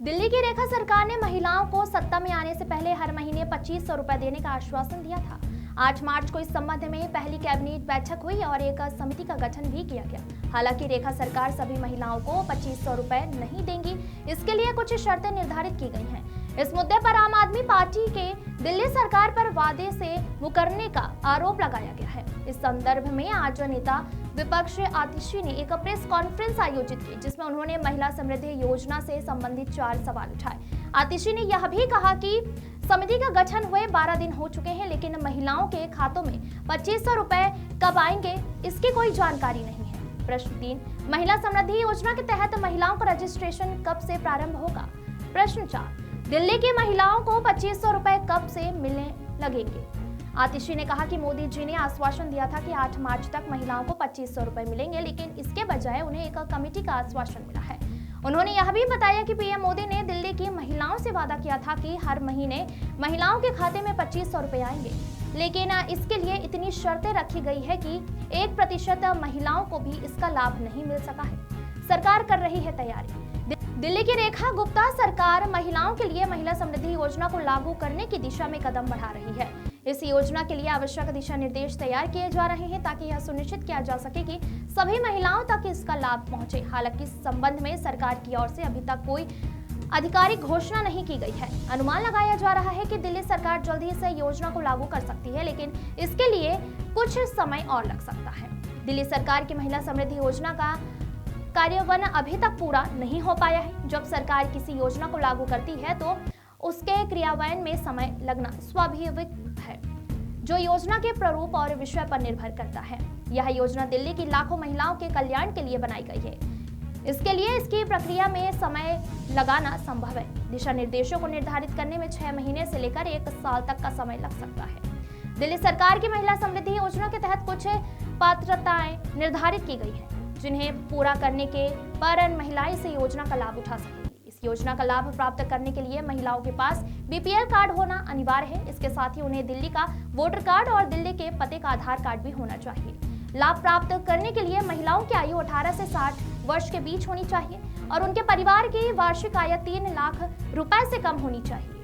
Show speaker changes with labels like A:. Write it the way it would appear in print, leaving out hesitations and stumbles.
A: दिल्ली की रेखा सरकार ने महिलाओं को सत्ता में आने से पहले हर महीने 2500 रुपए देने का आश्वासन दिया था। 8 मार्च को इस संबंध में पहली कैबिनेट बैठक हुई और एक समिति का गठन भी किया गया। हालांकि रेखा सरकार सभी महिलाओं को 2500 रुपए नहीं देंगी, इसके लिए कुछ शर्तें निर्धारित की गई हैं। इस मुद्दे पर आम आदमी पार्टी के दिल्ली सरकार पर वादे से मुकरने का आरोप लगाया गया है। इस संदर्भ में आज नेता विपक्ष आतिशी ने एक प्रेस कॉन्फ्रेंस आयोजित की, जिसमें उन्होंने महिला समृद्धि योजना से संबंधित 4 सवाल उठाए। आतिशी ने यह भी कहा कि समिति का गठन हुए 12 दिन हो चुके हैं, लेकिन महिलाओं के खातों में 2500 रुपए कब आएंगे, इसकी कोई जानकारी नहीं है। प्रश्न 3, महिला समृद्धि योजना के तहत महिलाओं का रजिस्ट्रेशन कब से प्रारंभ होगा। प्रश्न 4, दिल्ली की महिलाओं को 2500 रुपए कब से मिलने लगेंगे। आतिशी ने कहा कि मोदी जी ने आश्वासन दिया था कि 8 मार्च तक महिलाओं को 2500 रुपए मिलेंगे, लेकिन इसके बजाय उन्हें एक कमेटी का आश्वासन मिला है। उन्होंने यह भी बताया कि पीएम मोदी ने दिल्ली की महिलाओं से वादा किया था कि हर महीने महिलाओं के खाते में 2500 रुपए आएंगे, लेकिन इसके लिए इतनी शर्तें रखी गई है कि 1% महिलाओं को भी इसका लाभ नहीं मिल सका है। सरकार कर रही है तैयारी। दिल्ली की रेखा गुप्ता सरकार महिलाओं के लिए महिला समृद्धि योजना को लागू करने की दिशा में कदम बढ़ा रही है। इस योजना के लिए आवश्यक दिशा निर्देश तैयार किए जा रहे हैं, ताकि यह सुनिश्चित किया जा सके कि सभी महिलाओं तक इसका लाभ पहुंचे। हालांकि इस संबंध में सरकार की ओर से अभी तक कोई आधिकारिक घोषणा नहीं की गई है। अनुमान लगाया जा रहा है कि दिल्ली सरकार जल्द ही इस योजना को लागू कर सकती है, लेकिन इसके लिए कुछ समय और लग सकता है। दिल्ली सरकार की महिला समृद्धि योजना का कार्यान्वयन अभी तक पूरा नहीं हो पाया है। जब सरकार किसी योजना को लागू करती है तो उसके क्रियान्वयन में समय लगना स्वाभाविक है, जो योजना के प्रारूप और विषय पर निर्भर करता है। यह योजना दिल्ली की लाखों महिलाओं के कल्याण के लिए बनाई गई है। इसके लिए इसकी प्रक्रिया में समय लगाना संभव है। दिशा निर्देशों को निर्धारित करने में 6 महीने से लेकर 1 साल तक का समय लग सकता है। दिल्ली सरकार की महिला समृद्धि योजना के तहत कुछ पात्रताएं निर्धारित की गई है, जिन्हें पूरा करने के पर महिलाएं इस योजना का लाभ उठा सकेंगी। इस योजना का लाभ प्राप्त करने के लिए महिलाओं के पास बीपीएल कार्ड होना अनिवार्य है। इसके साथ ही उन्हें दिल्ली का वोटर कार्ड और दिल्ली के पते का आधार कार्ड भी होना चाहिए। लाभ प्राप्त करने के लिए महिलाओं की आयु 18 से 60 वर्ष के बीच होनी चाहिए और उनके परिवार की वार्षिक आय 3 लाख रुपए से कम होनी चाहिए।